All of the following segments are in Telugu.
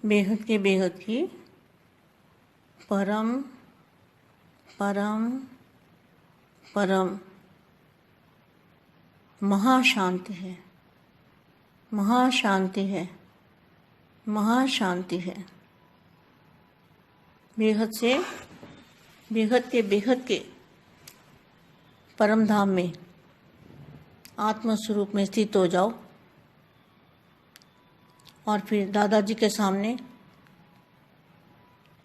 बेहद की परम परम परम महाशांति है, महाशांति है, महाशांति है। बेहद के परम धाम में आत्म स्वरूप में स्थित हो जाओ और फिर दादाजी के सामने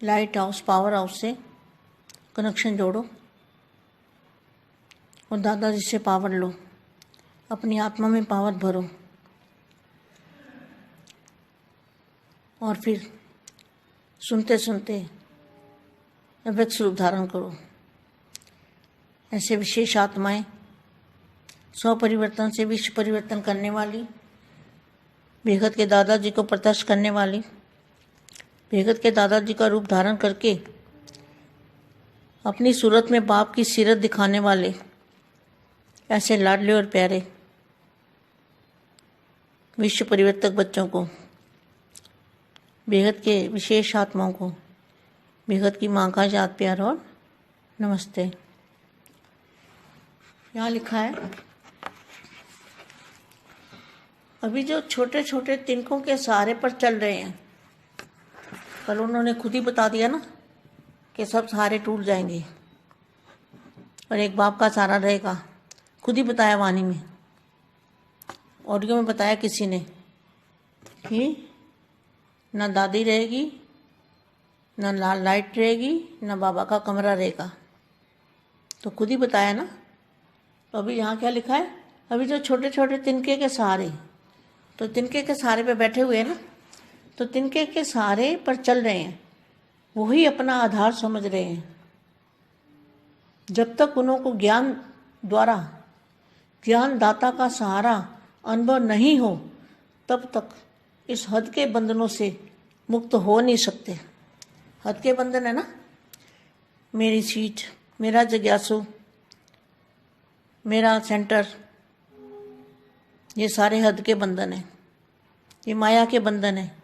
लाइट हाउस पावर हाउस से कनेक्शन जोड़ो और दादाजी से पावर लो, अपनी आत्मा में पावर भरो और फिर सुनते सुनते अव्यक्त स्वरूप धारण करो। ऐसे विशेष आत्माएं स्व परिवर्तन से विश्व परिवर्तन करने वाली, बेहद के दादाजी को प्रत्यक्ष करने वाली, बेहद के दादाजी का रूप धारण करके अपनी सूरत में बाप की सीरत दिखाने वाले ऐसे लाडले और प्यारे विश्व परिवर्तक बच्चों को, बेहद के विशेष आत्माओं को बेहद की माँ का याद प्यार और नमस्ते। यहाँ लिखा है, अभी जो छोटे छोटे तिनकों के सहारे पर चल रहे हैं, कल उन्होंने खुद ही बता दिया ना कि सब सहारे टूट जाएंगे और एक बाप का सहारा रहेगा। खुद ही बताया वाणी में, ऑडियो में बताया किसी ने कि ना दादी रहेगी, ना लाल लाइट रहेगी, ना बाबा का कमरा रहेगा। तो खुद ही बताया ना। तो अभी यहाँ क्या लिखा है, अभी जो छोटे छोटे तिनके के सहारे, तो तिनके के सहारे पे बैठे हुए हैं ना, तो तिनके के सहारे पर चल रहे हैं, वही अपना आधार समझ रहे हैं। जब तक उनको ज्ञान द्वारा ज्ञान दाता का सहारा अनुभव नहीं हो, तब तक इस हद के बंधनों से मुक्त हो नहीं सकते। हद के बंधन है ना, मेरी सीट, मेरा जिज्ञासु, मेरा सेंटर, ये सारे हद के बंधन हैं, ये माया के बंधन हैं।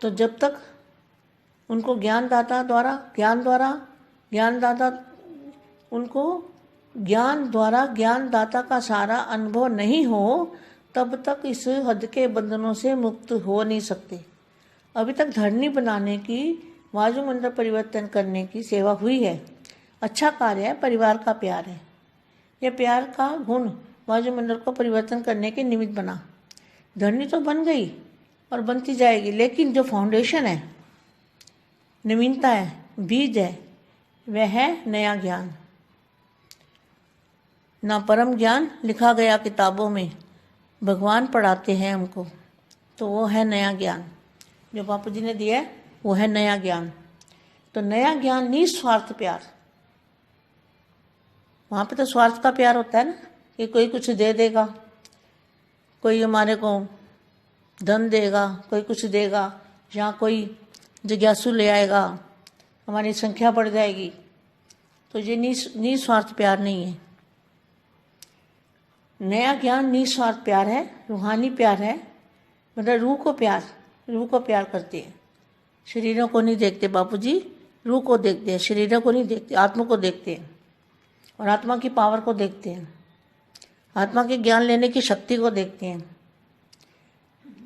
तो जब तक उनको ज्ञानदाता ज्ञानदाता का सारा अनुभव नहीं हो, तब तक इस हद के बंधनों से मुक्त हो नहीं सकते। अभी तक धरनी बनाने की, वायुमंडल परिवर्तन करने की सेवा हुई है, अच्छा कार्य है, परिवार का प्यार है। यह प्यार का गुण वायुमंडल को परिवर्तन करने के निमित्त बना। धरनी तो बन गई और बनती जाएगी, लेकिन जो फाउंडेशन है, नवीनता है, बीज है, वह है नया ज्ञान। ना परम ज्ञान लिखा गया किताबों में, भगवान पढ़ाते हैं हमको, तो वो है नया ज्ञान जो बापू जी ने दिया है, वो है नया ज्ञान। तो नया ज्ञान निस्वार्थ प्यार। वहाँ पे तो स्वार्थ का प्यार होता है ना, कि कोई कुछ दे देगा, कोई हमारे को धन देगा, कोई कुछ देगा, या कोई जिज्ञासु ले आएगा, हमारी संख्या बढ़ जाएगी। तो ये निस्वार्थ प्यार नहीं है। नया ज्ञान निस्वार्थ प्यार है, रूहानी प्यार है, मतलब रूह को प्यार करते हैं। शरीरों को नहीं देखते बापू जी, रूह को देखते हैं, शरीरों को नहीं देखते, आत्मा को देखते हैं और आत्मा की पावर को देखते हैं, आत्मा के ज्ञान लेने की शक्ति को देखते हैं।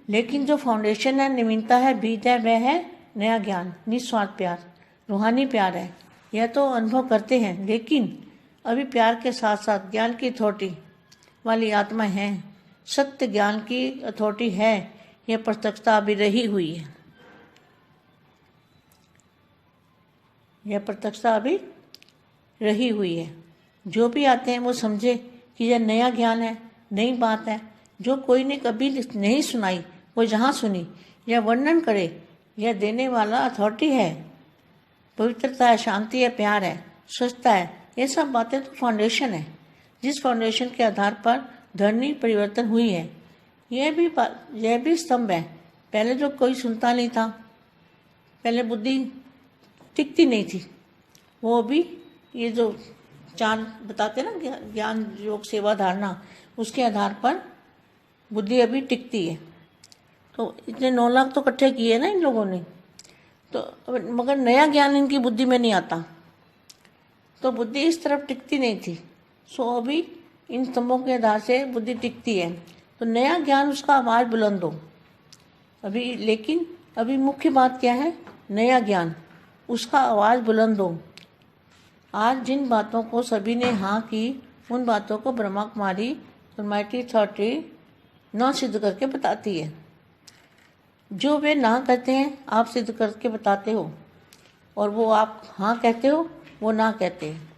लेकिन जो फाउंडेशन है, नवीनता है, बीज है, वह है नया ज्ञान, निस्वार्थ प्यार, रूहानी प्यार है। यह तो अनुभव करते हैं, लेकिन अभी प्यार के साथ साथ ज्ञान की अथॉरिटी वाली आत्मा है, सत्य ज्ञान की अथॉरिटी है, यह प्रत्यक्षता अभी रही हुई है। यह प्रत्यक्षता अभी रही हुई है। जो भी आते हैं वो समझे कि यह नया ज्ञान है, नई बात है, जो कोई ने कभी नहीं सुनाई, वो जहाँ सुनी, यह वर्णन करे, यह देने वाला अथॉरिटी है, पवित्रता है, शांति है, प्यार है, स्वच्छता है। ये सब बातें तो फाउंडेशन है, जिस फाउंडेशन के आधार पर धरनी परिवर्तन हुई है। यह भी स्तंभ है। पहले जो कोई सुनता नहीं था, पहले बुद्धि टिकती नहीं थी, वो भी ये जो चार बताते ना, ज्ञान योग सेवा धारणा, उसके आधार पर बुद्धि अभी टिकती है। तो इतने 9 लाख तो इकट्ठे किए ना इन लोगों ने, तो मगर नया ज्ञान इनकी बुद्धि में नहीं आता, तो बुद्धि इस तरफ टिकती नहीं थी। सो अभी इन स्तंभों के आधार से बुद्धि टिकती है, तो नया ज्ञान उसका आवाज़ बुलंद हो अभी। लेकिन अभी मुख्य बात क्या है, नया ज्ञान उसका आवाज़ बुलंद हो। आज जिन बातों को सभी ने हाँ की, उन बातों को ब्रह्मा कुमारी ऑलमाइटी अथॉरिटी ना सिद्ध करके बताती है। जो वे ना कहते हैं आप सिद्ध करके बताते हो, और वो आप हाँ कहते हो वो ना कहते हैं।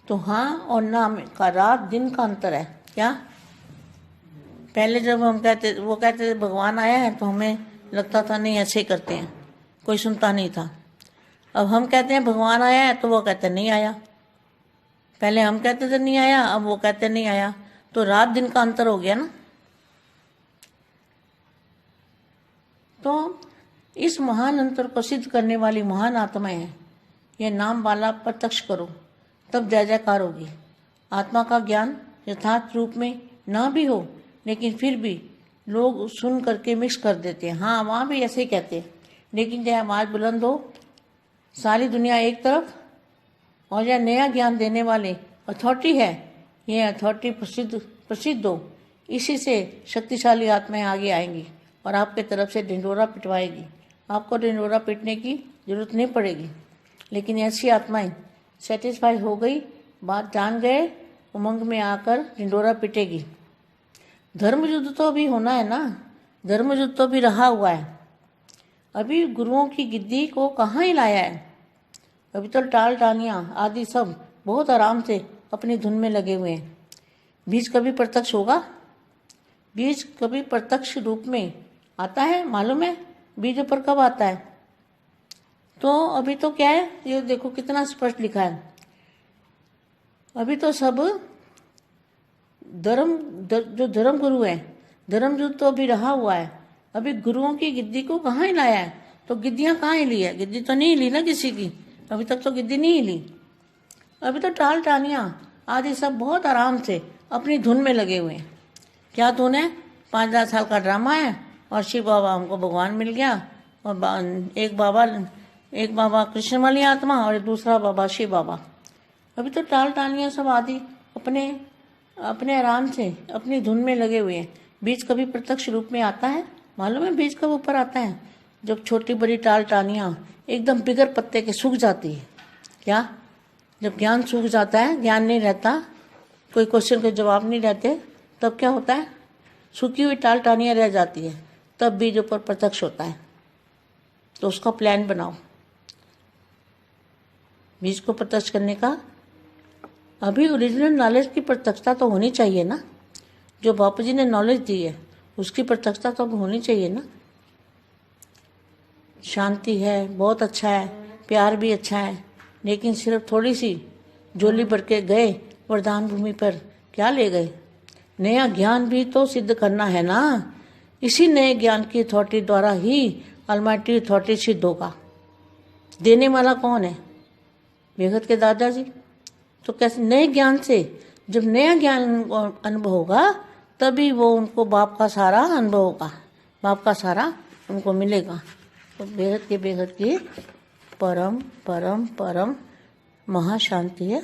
तो हाँ और ना का रात दिन का अंतर है क्या। पहले जब हम वो कहते थे भगवान आया है, तो हमें लगता था नहीं ऐसे ही करते हैं, कोई सुनता नहीं था। अब हम कहते हैं भगवान आया है, तो वो कहते नहीं आया। पहले हम कहते थे नहीं आया, अब वो कहते नहीं आया, तो रात दिन का अंतर हो गया ना। तो इस महान अंतर को सिद्ध करने वाली महान आत्माएं हैं। यह नाम वाला प्रत्यक्ष करो, तब जय जयकार होगी। आत्मा का ज्ञान यथार्थ रूप में ना भी हो, लेकिन फिर भी लोग सुन करके मिक्स कर देते हैं। हाँ वहाँ भी ऐसे ही कहते हैं, लेकिन चाहे आवाज़ बुलंद हो, सारी दुनिया एक तरफ, और यह नया ज्ञान देने वाले अथॉरिटी है, यह अथॉरिटी प्रसिद्ध हो, इसी से शक्तिशाली आत्माएं आगे आएंगी और आपके तरफ से ढिंढोरा पिटवाएगी। आपको ढिंढोरा पीटने की जरूरत नहीं पड़ेगी, लेकिन ऐसी आत्माएं सेटिस्फाई हो गई, बात जान गए, उमंग में आकर ढिंढोरा पिटेगी। धर्म युद्ध तो अभी होना है ना, धर्म युद्ध तो भी रहा हुआ है। अभी गुरुओं की गिद्दी को कहाँ ही लाया है। अभी तो टाल टानियाँ आदि सब बहुत आराम से अपनी धुन में लगे हुए हैं। बीज कभी प्रत्यक्ष होगा, बीज कभी प्रत्यक्ष रूप में आता है, मालूम है बीज पर कब आता है। तो अभी तो क्या है, ये देखो कितना स्पष्ट लिखा है। अभी तो सब जो धर्म गुरु है, धर्म युद्ध तो अभी रहा हुआ है। अभी गुरुओं की गिद्दी को कहाँ ही लाया है, तो गिद्दियाँ कहाँ ही ली है, गिद्दी तो नहीं ली ना किसी की, अभी तक तो गिद्दी नहीं ली। अभी तो टाल टानियाँ आदि सब बहुत आराम से अपनी धुन में लगे हुए हैं। क्या धुन है, 5-10 साल का ड्रामा है, और शिव बाबा हमको भगवान मिल गया, और एक बाबा कृष्ण वाली आत्मा और दूसरा बाबा शिव बाबा। अभी तो टाल टानियाँ सब आदि अपने आराम से अपनी धुन में लगे हुए हैं। बीज कभी प्रत्यक्ष रूप में आता है, मालूम है बीज कब ऊपर आता है, जब छोटी बड़ी टाल टानियाँ एकदम बिगर पत्ते के सूख जाती है। क्या, जब ज्ञान सूख जाता है, ज्ञान नहीं रहता, कोई क्वेश्चन के जवाब नहीं रहते, तब क्या होता है, सूखी हुई टाल टानियाँ रह जाती है, तब बीज ऊपर प्रत्यक्ष होता है। तो उसका प्लान बनाओ बीज को प्रत्यक्ष करने का। अभी ओरिजिनल नॉलेज की प्रत्यक्षता तो होनी चाहिए ना, जो बापू जी ने नॉलेज दी है उसकी प्रत्यक्षता तो होनी चाहिए ना। शांति है, बहुत अच्छा है, प्यार भी अच्छा है, लेकिन सिर्फ थोड़ी सी झोली भर के गए वरदान भूमि पर, क्या ले गए। नया ज्ञान भी तो सिद्ध करना है ना, इसी नए ज्ञान की अथॉरिटी द्वारा ही ऑलमाइटी अथॉरिटी सिद्ध होगा। देने वाला कौन है, बेहद के दादाजी। तो कैसे नए ज्ञान से, जब नया ज्ञान अनुभव होगा तभी वो उनको बाप का सारा अनुभव होगा, बाप का सारा उनको मिलेगा। तो बेहद की परम परम परम महाशांति है,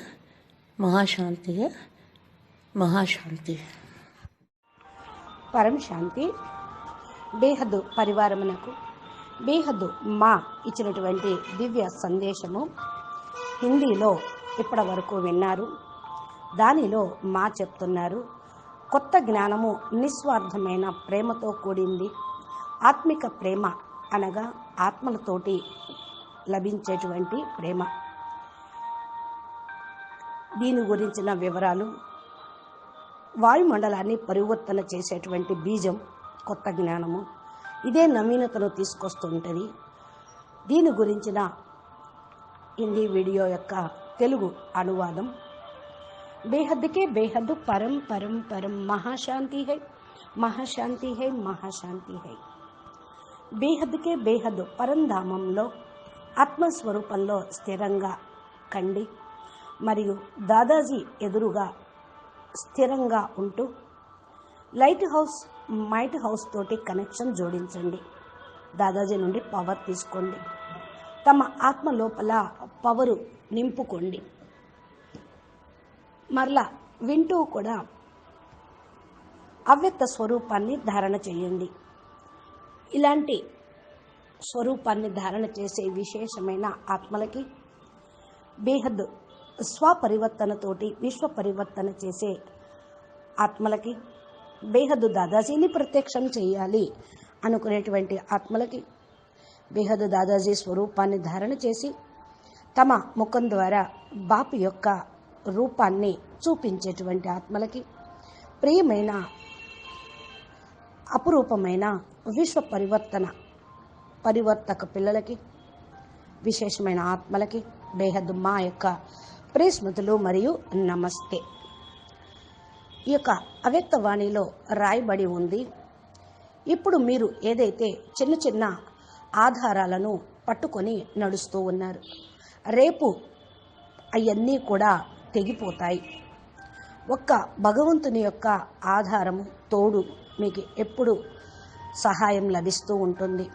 महाशांति है, महाशांति है। పరం శాంతి బేహద్దు పరివారమునకు బేహద్దు మా ఇచ్చినటువంటి దివ్య సందేశము హిందీలో ఇప్పటి వరకు విన్నారు. దానిలో మా చెప్తున్నారు, కొత్త జ్ఞానము నిస్వార్థమైన ప్రేమతో కూడింది. ఆత్మిక ప్రేమ అనగా ఆత్మలతోటి లభించేటువంటి ప్రేమ. దీని గురించిన వివరాలు, వాయుమండలాన్ని పరివర్తన చేసేటువంటి బీజం కొత్త జ్ఞానము, ఇదే నవీనతను తీసుకొస్తుంటుంది. దీని గురించిన హిందీ వీడియో యొక్క తెలుగు అనువాదం. బేహద్దుకే బేహద్దు పరం పరం పరం మహాశాంతి హై, మహాశాంతి హై, మహాశాంతి హై. బేహద్దుకే బేహద్దు పరంధామంలో ఆత్మస్వరూపంలో స్థిరంగా కండి మరియు దాదాజీ ఎదురుగా స్థిరంగా ఉంటూ లైట్ హౌస్ మైట్ హౌస్ తోటి కనెక్షన్ జోడించండి. దాదాజీ నుండి పవర్ తీసుకోండి. తమ ఆత్మ లోపల పవరు నింపుకోండి. మరలా వింటూ కూడా అవ్యక్త స్వరూపాన్ని ధారణ చేయండి. ఇలాంటి స్వరూపాన్ని ధారణ చేసే విశేషమైన ఆత్మలకి బేహద్ స్వపరివర్తనతోటి విశ్వ పరివర్తన చేసే ఆత్మలకి, బేహద్ దాదాజీని ప్రత్యక్షం చేయాలి అనుకునేటువంటి ఆత్మలకి, బేహద్ దాదాజీ స్వరూపాన్ని ధారణ చేసి తమ ముఖం ద్వారా బాపు యొక్క రూపాన్ని చూపించేటువంటి ఆత్మలకి, ప్రియమైన అపురూపమైన విశ్వ పరివర్తక పిల్లలకి, విశేషమైన ఆత్మలకి బేహద్ మా యొక్క ప్రియ స్మృతులు మరియు నమస్తే. ఈ యొక్క అవ్యక్త వాణిలో రాయబడి ఉంది, ఇప్పుడు మీరు ఏదైతే చిన్న చిన్న ఆధారాలను పట్టుకొని నడుస్తూ ఉన్నారు, రేపు అవన్నీ కూడా తెగిపోతాయి. ఒక్క భగవంతుని యొక్క ఆధారము తోడు మీకు ఎప్పుడు సహాయం లభిస్తూ ఉంటుంది.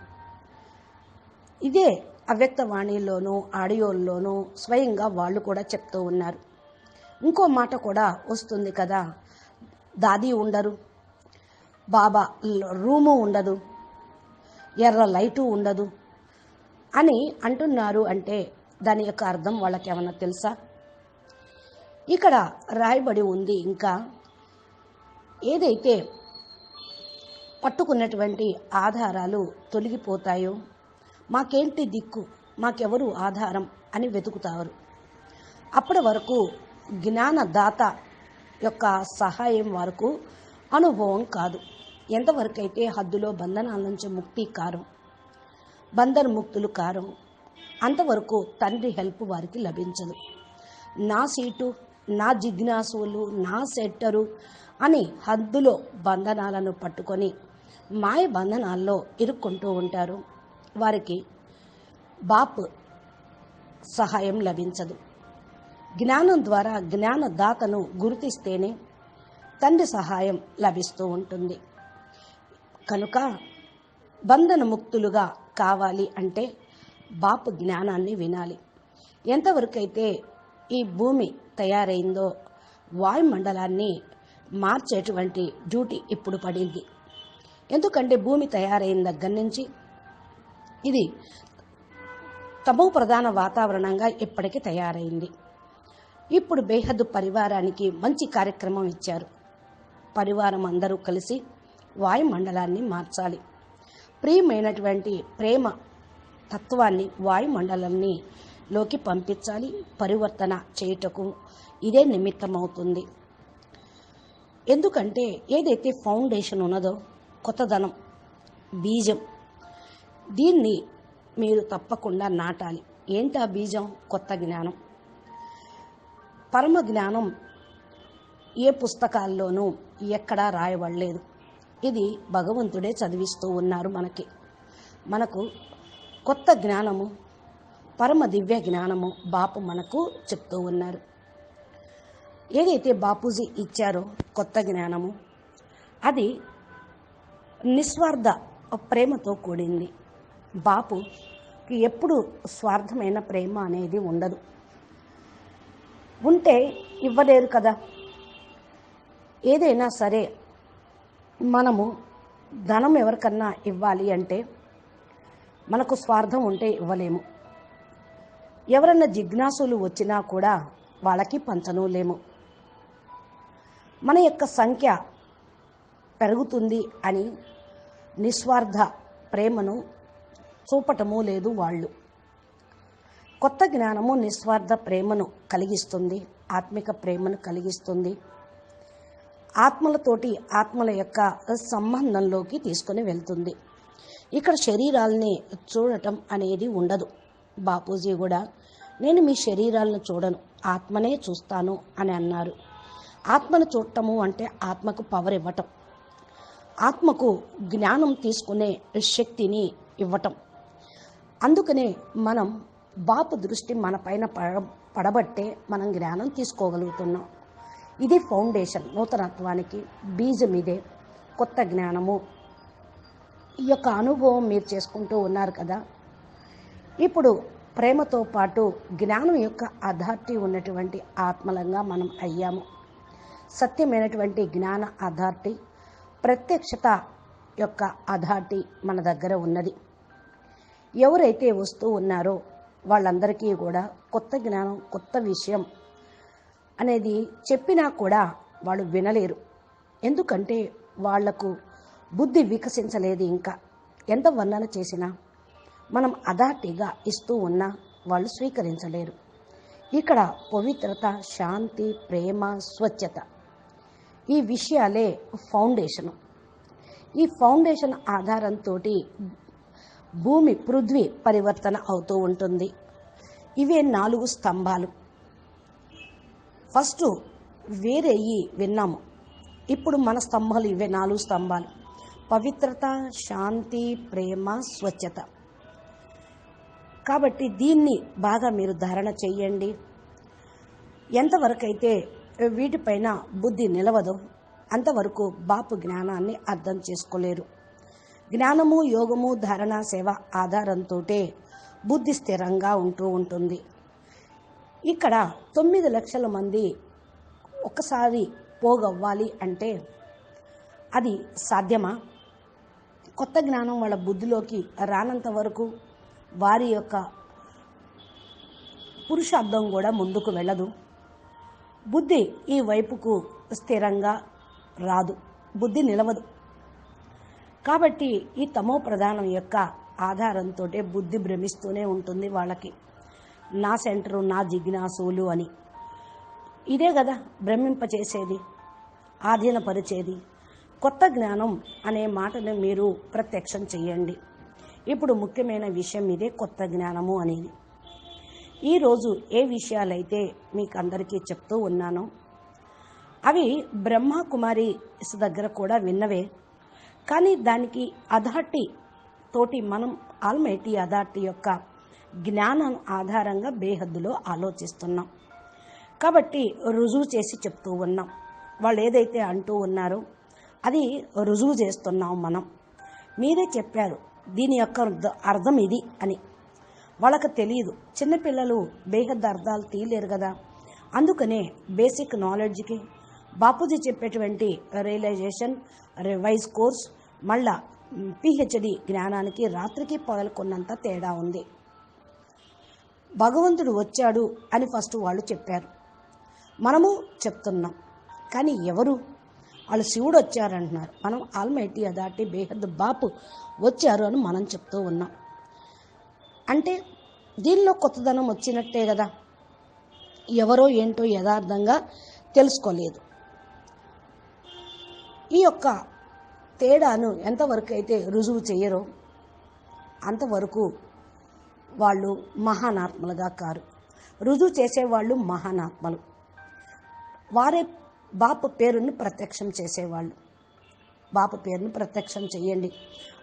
ఇదే అవ్యక్తవాణిలోనూ ఆడియోల్లోనూ స్వయంగా వాళ్ళు కూడా చెప్తూ ఉన్నారు. ఇంకో మాట కూడా వస్తుంది కదా, దాది ఉండరు, బాబా రూము ఉండదు, ఎర్ర లైటు ఉండదు అని అంటున్నారు. అంటే దాని యొక్క అర్థం వాళ్ళకి ఏమన్నా తెలుసా? ఇక్కడ రాయబడి ఉంది, ఇంకా ఏదైతే పట్టుకున్నటువంటి ఆధారాలు తొలగిపోతాయో, మాకేంటి దిక్కు, మాకెవరు ఆధారం అని వెతుకుతారు. అప్పటి వరకు జ్ఞానదాత యొక్క సహాయం వరకు అనుభవం కాదు. ఎంతవరకైతే హద్దులో బంధనాల నుంచి ముక్తి కారం, బంధన ముక్తులు కారం, అంతవరకు తండ్రి హెల్ప్ వారికి లభించదు. నా సీటు, నా జిజ్ఞాసులు, నా సెట్టరు అని హద్దులో బంధనాలను పట్టుకొని మాయ బంధనాల్లో ఇరుక్కుంటూ ఉంటారు. వారికి బాప్ సహాయం లభించదు. జ్ఞానం ద్వారా జ్ఞానదాతను గుర్తిస్తేనే తండ్రి సహాయం లభిస్తూ ఉంటుంది. కనుక బంధన ముక్తులుగా కావాలి అంటే బాప్ జ్ఞానాన్ని వినాలి. ఎంతవరకైతే ఈ భూమి తయారైందో వాయుమండలాన్ని మార్చేటువంటి డ్యూటీ ఇప్పుడు పడింది. ఎందుకంటే భూమి తయారైన దగ్గర నుంచి ఇది తమో ప్రధాన వాతావరణంగా ఇప్పటికీ తయారైంది. ఇప్పుడు బేహద్దు పరివారానికి మంచి కార్యక్రమం ఇచ్చారు. పరివారం అందరూ కలిసి వాయుమండలాన్ని మార్చాలి. ప్రియమైనటువంటి ప్రేమ తత్వాన్ని వాయుమండలాన్ని లోకి పంపించాలి. పరివర్తన చేయుటకు ఇదే నిమిత్తమవుతుంది. ఎందుకంటే ఏదైతే ఫౌండేషన్ ఉన్నదో, కొత్తదనం, బీజం, దీన్ని మీరు తప్పకుండా నాటాలి. ఏంటి ఆ బీజం? కొత్త జ్ఞానం. పరమ జ్ఞానం ఏ పుస్తకాల్లోనూ ఎక్కడా రాయబడలేదు. ఇది భగవంతుడే చదివిస్తూ ఉన్నారు మనకు కొత్త జ్ఞానము, పరమ దివ్య జ్ఞానము బాపు మనకు చెప్తూ ఉన్నారు. ఏదైతే బాపూజీ ఇచ్చారో కొత్త జ్ఞానము, అది నిస్వార్థ ప్రేమతో కూడింది. బాపుకి ఎప్పుడు స్వార్థమైన ప్రేమ అనేది ఉండదు. ఉంటే ఇవ్వలేరు కదా. ఏదైనా సరే మనము ధనం ఎవరికన్నా ఇవ్వాలి అంటే మనకు స్వార్థం ఉంటే ఇవ్వలేము. ఎవరన్నా జిజ్ఞాసులు వచ్చినా కూడా వాళ్ళకి పంచనూలేము. మన యొక్క సంఖ్య పెరుగుతుంది అని నిస్వార్థ ప్రేమను చూపటము లేదు వాళ్ళు. కొత్త జ్ఞానము నిస్వార్థ ప్రేమను కలిగిస్తుంది, ఆత్మిక ప్రేమను కలిగిస్తుంది. ఆత్మలతోటి ఆత్మల యొక్క సంబంధంలోకి తీసుకొని వెళ్తుంది. ఇక్కడ శరీరాలని చూడటం అనేది ఉండదు. బాపూజీ కూడా నేను మీ శరీరాలను చూడను, ఆత్మనే చూస్తాను అని అన్నారు. ఆత్మను చూడటము అంటే ఆత్మకు పవర్ ఇవ్వటం, ఆత్మకు జ్ఞానం తీసుకునే శక్తిని ఇవ్వటం. అందుకనే మనం బాపు దృష్టి మన పైన పడబట్టే మనం జ్ఞానం తీసుకోగలుగుతున్నాం. ఇది ఫౌండేషన్, నూతనత్వానికి బీజం ఇదే. కొత్త జ్ఞానము. ఈ యొక్క అనుభవం మీరు చేసుకుంటూ ఉన్నారు కదా. ఇప్పుడు ప్రేమతో పాటు జ్ఞానం యొక్క అథారిటీ ఉన్నటువంటి ఆత్మలంగా మనం అయ్యాము. సత్యమైనటువంటి జ్ఞాన అథారిటీ, ప్రత్యక్షత యొక్క అథారిటీ మన దగ్గర ఉన్నది. ఎవరైతే వస్తూ ఉన్నారో వాళ్ళందరికీ కూడా కొత్త జ్ఞానం, కొత్త విషయం అనేది చెప్పినా కూడా వాళ్ళు వినలేరు. ఎందుకంటే వాళ్లకు బుద్ధి వికసించలేదు. ఇంకా ఎంత వర్ణన చేసినా మనం అథారిటీగా ఇస్తూ ఉన్నా వాళ్ళు స్వీకరించలేరు. ఇక్కడ పవిత్రత, శాంతి, ప్రేమ, స్వచ్ఛత ఈ విషయాలే ఫౌండేషను. ఈ ఫౌండేషన్ ఆధారంతో భూమి, పృథ్వీ పరివర్తన అవుతూ ఉంటుంది. ఇవే 4 స్తంభాలు. ఫస్ట్ వేరేయి విన్నాము. ఇప్పుడు మన స్తంభాలు ఇవే 4 స్తంభాలు: పవిత్రత, శాంతి, ప్రేమ, స్వచ్ఛత. కాబట్టి దీన్ని బాగా మీరు ధారణ చెయ్యండి. ఎంతవరకైతే వీటిపైన బుద్ధి నిలవదో అంతవరకు బాపు జ్ఞానాన్ని అర్థం చేసుకోలేరు. జ్ఞానము, యోగము, ధారణ, సేవ ఆధారంతో బుద్ధి స్థిరంగా ఉంటూ ఉంటుంది. ఇక్కడ 9 లక్షల మంది ఒక్కసారి పోగవ్వాలి అంటే అది సాధ్యమా? కొత్త జ్ఞానం వాళ్ళ బుద్ధిలోకి రానంత వరకు వారి యొక్క పురుషార్థం కూడా ముందుకు వెళ్ళదు. బుద్ధి ఈ వైపుకు స్థిరంగా రాదు, బుద్ధి నిలవదు. కాబట్టి ఈ తమో ప్రధానం యొక్క ఆధారంతో బుద్ధి భ్రమిస్తూనే ఉంటుంది వాళ్ళకి. నా సెంటరు, నా జిజ్ఞాసులు అని. ఇదే కదా భ్రమింపచేసేది, ఆధీనపరిచేది. కొత్త జ్ఞానం అనే మాటను మీరు ప్రత్యక్షం చెయ్యండి. ఇప్పుడు ముఖ్యమైన విషయం ఇదే, కొత్త జ్ఞానము అనేది. ఈరోజు ఏ విషయాలైతే మీకు అందరికీ చెప్తూ ఉన్నానో అవి బ్రహ్మకుమారి దగ్గర కూడా విన్నవే. కానీ దానికి అథారిటీ తోటి మనం ఆల్మైటీ అథారిటీ యొక్క జ్ఞానం ఆధారంగా బేహద్దులో ఆలోచిస్తున్నాం. కాబట్టి రుజువు చేసి చెప్తూ ఉన్నాం. వాళ్ళు ఏదైతే అంటూ ఉన్నారో అది రుజువు చేస్తున్నాం మనం. మీరే చెప్పారు దీని యొక్క అర్థం ఇది అని. వాళ్ళకు తెలియదు. చిన్నపిల్లలు బేహద్దు అర్థాలు తీయలేరు కదా. అందుకనే బేసిక్ నాలెడ్జ్కి బాపూజీ చెప్పేటువంటి రియలైజేషన్, రివైజ్ కోర్స్, మళ్ళా పిహెచ్డి జ్ఞానానికి రాత్రికి పగలుకున్నంత తేడా ఉంది. భగవంతుడు వచ్చాడు అని ఫస్ట్ వాళ్ళు చెప్పారు, మనము చెప్తున్నాం. కానీ ఎవరు? వాళ్ళు శివుడు వచ్చారంటున్నారు. మనం ఆల్మైటీ అథారిటీ బేహద్దు బాపు వచ్చారు అని మనం చెప్తూ ఉన్నాం. అంటే దీనిలో కొత్తదనం వచ్చినట్టే కదా. ఎవరో ఏంటో యథార్థంగా తెలుసుకోలేదు. ఈ యొక్క తేడాను ఎంతవరకు అయితే రుజువు చేయరో అంతవరకు వాళ్ళు మహానాత్మలుగా కారు. రుజువు చేసేవాళ్ళు మహానాత్మలు. వారే బాపు పేరుని ప్రత్యక్షం చేసేవాళ్ళు. బాపు పేరుని ప్రత్యక్షం చేయండి,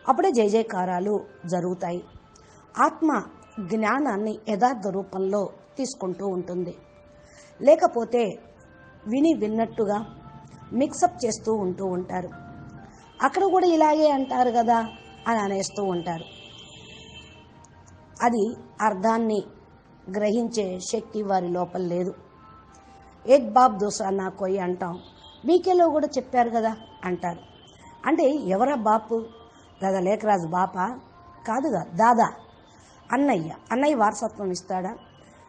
అప్పుడే జయ జయకారాలు జరుగుతాయి. ఆత్మ జ్ఞానాన్ని యథార్థ రూపంలో తీసుకుంటూ ఉంటుంది. లేకపోతే విన్నట్టుగా మిక్సప్ చేస్తూ ఉంటూ ఉంటారు. అక్కడ కూడా ఇలాగే అంటారు కదా అని అనేస్తూ ఉంటారు. అది అర్థాన్ని గ్రహించే శక్తి వారి లోపల లేదు. ఏక్ బాప్ దూసరా నా కోయి అంటాం. బీకేలో కూడా చెప్పారు కదా అంటారు. అంటే ఎవరా బాపు? దాదా లేఖరాజు బాపా? కాదుగా, దాదా అన్నయ్య వారసత్వం ఇస్తాడా?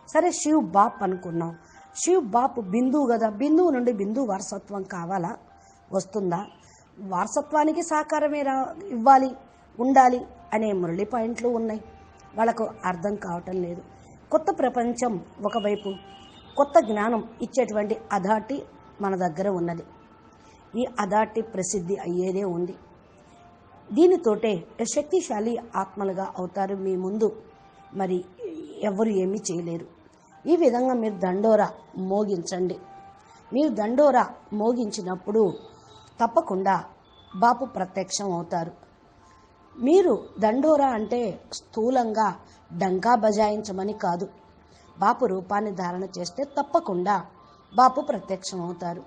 సరే శివ్ బాప్ అనుకున్నాం. శివ్ బాప్ బిందువు కదా, బిందువు నుండి బిందువు వారసత్వం కావాలా? వస్తుందా? వారసత్వానికి సహకారమే ఇవ్వాలి, ఉండాలి అనే మురళి పాయింట్లు ఉన్నాయి. వాళ్ళకు అర్థం కావటం లేదు. కొత్త ప్రపంచం ఒకవైపు, కొత్త జ్ఞానం ఇచ్చేటువంటి అథారిటీ మన దగ్గర ఉన్నది. ఈ అథారిటీ ప్రసిద్ధి అయ్యేదే ఉంది. దీనితోటే శక్తిశాలి ఆత్మలుగా అవుతారు మీ ముందు. మరి ఎవరు ఏమీ చేయలేరు. ఈ విధంగా మీరు దండోరా మోగించండి. మీరు దండోరా మోగించినప్పుడు తప్పకుండా బాపు ప్రత్యక్షం అవుతారు. మీరు దండోరా అంటే స్థూలంగా డంకా బజాయించమని కాదు. బాపు రూపాన్ని ధారణ చేస్తే తప్పకుండా బాపు ప్రత్యక్షం అవుతారు.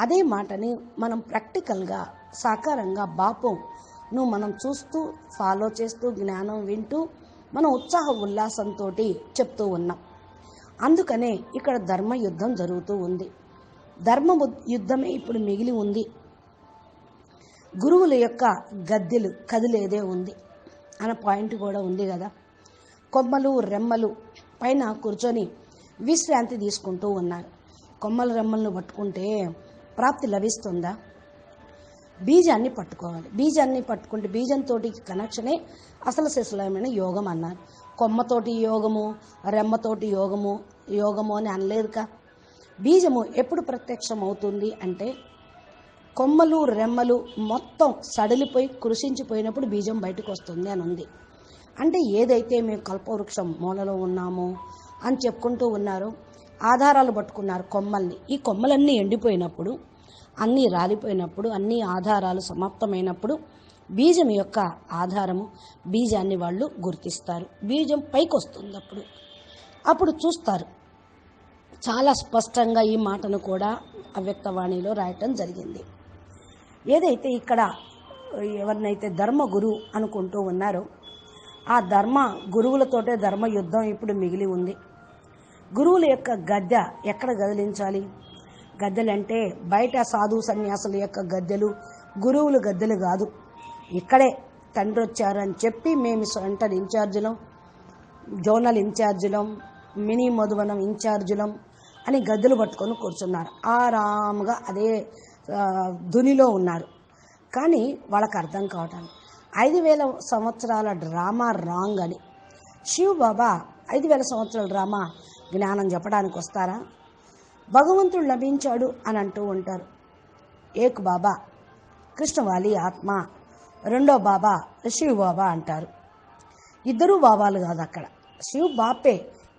అదే మాటని మనం ప్రాక్టికల్గా సాకారంగా బాపును మనం చూస్తూ ఫాలో చేస్తూ జ్ఞానం వింటూ మనం ఉత్సాహ ఉల్లాసంతో చెప్తూ ఉన్నాం. అందుకనే ఇక్కడ ధర్మ యుద్ధం జరుగుతూ ఉంది. ధర్మ యుద్ధమే ఇప్పుడు మిగిలి ఉంది. గురువుల యొక్క గద్దెలు కదిలేదే ఉంది అన్న పాయింట్ కూడా ఉంది కదా. కొమ్మలు రెమ్మలు పైన కూర్చొని విశ్రాంతి తీసుకుంటూ ఉన్నారు. కొమ్మల రెమ్మలను పట్టుకుంటే ప్రాప్తి లభిస్తుందా? బీజాన్ని పట్టుకోవాలి. బీజాన్ని పట్టుకుంటే బీజంతో కనెక్షనే అసలు శిశులమైన యోగం అన్నారు. కొమ్మతోటి యోగము, రెమ్మతోటి యోగము అని అనలేదుగా. బీజము ఎప్పుడు ప్రత్యక్షం అవుతుంది అంటే కొమ్మలు రెమ్మలు మొత్తం సడలిపోయి కృషించిపోయినప్పుడు బీజం బయటకు వస్తుంది అని ఉంది. అంటే ఏదైతే మేము కల్పవృక్షం మూలలో ఉన్నామో అని చెప్పుకుంటూ ఉన్నారో ఆధారాలు పట్టుకున్నారు కొమ్మల్ని. ఈ కొమ్మలన్నీ ఎండిపోయినప్పుడు, అన్నీ రాలిపోయినప్పుడు, అన్ని ఆధారాలు సమాప్తమైనప్పుడు బీజం యొక్క ఆధారము, బీజాన్ని వాళ్ళు గుర్తిస్తారు. బీజం పైకి వస్తుంది. అప్పుడు చూస్తారు. చాలా స్పష్టంగా ఈ మాటను కూడా అవ్యక్తవాణిలో రాయటం జరిగింది. ఏదైతే ఇక్కడ ఎవరినైతే ధర్మ గురువు అనుకుంటూ ఉన్నారో ఆ ధర్మ గురువులతోటే ధర్మ యుద్ధం ఇప్పుడు మిగిలి ఉంది. గురువుల యొక్క గద్దె ఎక్కడ గదిలించాలి? గద్దెలంటే బయట సాధు సన్యాసుల యొక్క గద్దెలు, గురువుల గద్దెలు కాదు. ఇక్కడే తండ్రి వచ్చారు అని చెప్పి మేము సెంటర్ ఇన్ఛార్జులం, జోనల్ ఇన్ఛార్జులం, మినీ మధువనం ఇన్ఛార్జులం అని గద్దెలు పట్టుకొని కూర్చున్నారు. ఆరాముగా అదే ధునిలో ఉన్నారు. కానీ వాళ్ళకి అర్థం కావటానికి 5000 సంవత్సరాల డ్రామా రాంగ్ అని. శివ్ బాబా 5000 సంవత్సరాల డ్రామా జ్ఞానం చెప్పడానికి వస్తారా? భగవంతుడు లభించాడు అని అంటూ ఉంటారు. ఏక్ బాబా కృష్ణవాలి ఆత్మ, రెండో బాబా శివ్ బాబా అంటారు. ఇద్దరు బాబాలు కాదు అక్కడ. శివ్ బాపే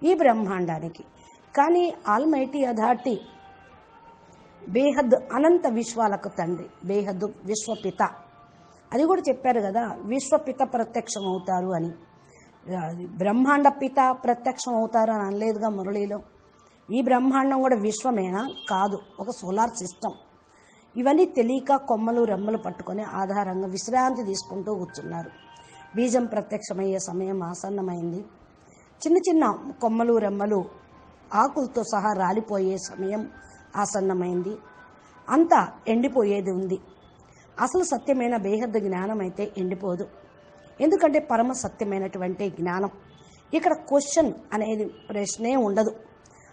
ఈ బ్రహ్మాండానికి. కానీ ఆల్మైటీ అథారిటీ బేహద్ అనంత విశ్వాలకు తండ్రి, బేహద్ విశ్వపిత. అది కూడా చెప్పారు కదా, విశ్వపిత ప్రత్యక్షం అవుతారు అని. బ్రహ్మాండ పిత ప్రత్యక్షం అవుతారు అని అనలేదుగా మురళిలో. ఈ బ్రహ్మాండం కూడా విశ్వమేనా? కాదు, ఒక సోలార్ సిస్టమ్. ఇవన్నీ తెలియక కొమ్మలు రెమ్మలు పట్టుకొని ఆధారంగా విశ్రాంతి తీసుకుంటూ కూర్చున్నారు. బీజం ప్రత్యక్షమయ్యే సమయం ఆసన్నమైంది. చిన్న చిన్న కొమ్మలు రెమ్మలు ఆకులతో సహా రాలిపోయే సమయం ఆసన్నమైంది. అంతా ఎండిపోయేది ఉంది. అసలు సత్యమైన బేహద్దు జ్ఞానం అయితే ఎండిపోదు. ఎందుకంటే పరమ సత్యమైనటువంటి జ్ఞానం. ఇక్కడ క్వశ్చన్ అనేది ప్రశ్నే ఉండదు.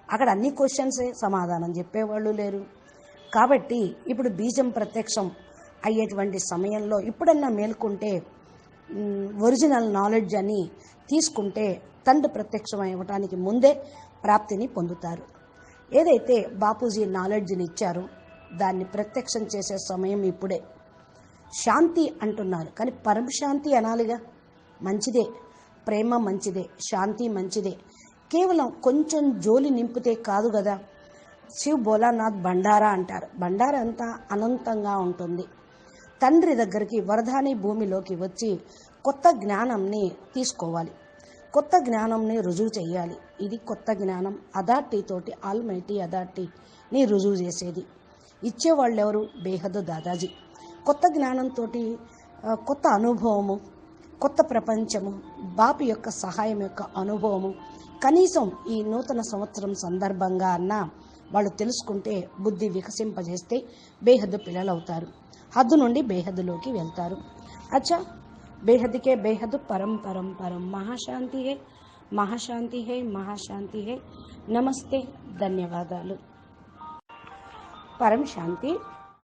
అక్కడ అన్ని క్వశ్చన్సే, సమాధానం చెప్పేవాళ్ళు లేరు. కాబట్టి ఇప్పుడు బీజం ప్రత్యక్షం అయ్యేటువంటి సమయంలో ఇప్పుడన్నా మేల్కొంటే, ఒరిజినల్ నాలెడ్జ్ అని తీసుకుంటే తండ్రి ప్రత్యక్షం అవ్వటానికి ముందే ప్రాప్తిని పొందుతారు. ఏదైతే బాపూజీ నాలెడ్జ్ని ఇచ్చారో దాన్ని ప్రత్యక్షం చేసే సమయం ఇప్పుడే. శాంతి అంటున్నారు, కానీ పరమశాంతి అనాలిగా. మంచిదే, ప్రేమ మంచిదే, శాంతి మంచిదే. కేవలం కొంచెం జోలి నింపితే కాదు కదా. శివ్ భోలానాథ్ బండారా అంటారు. బండారా అంతా అనంతంగా ఉంటుంది. తండ్రి దగ్గరికి వరదాని భూమిలోకి వచ్చి కొత్త జ్ఞానంని తీసుకోవాలి, కొత్త జ్ఞానంని రుజువు చేయాలి. ఇది కొత్త జ్ఞానం. అథారిటీతోటి, ఆల్మైటీ అథారిటీని రుజువు చేసేది. ఇచ్చేవాళ్ళు ఎవరు? బేహద్దు దాదాజీ. కొత్త జ్ఞానంతో కొత్త అనుభవము, కొత్త ప్రపంచము, బాపు యొక్క సహాయం యొక్క అనుభవము కనీసం ఈ నూతన సంవత్సరం సందర్భంగా అన్నా వాళ్ళు తెలుసుకుంటే, బుద్ధి వికసింపజేస్తే బేహద్దు పిల్లలు అవుతారు. హద్దు నుండి బేహద్దులోకి వెళ్తారు. అచ్చా, బేహద్దుకే బేహద్దు పరం పరం పరం. మహాశాంతి హే, మహాశాంతి హే, మహాశాంతి హే. నమస్తే, ధన్యవాదాలు. పరం శాంతి.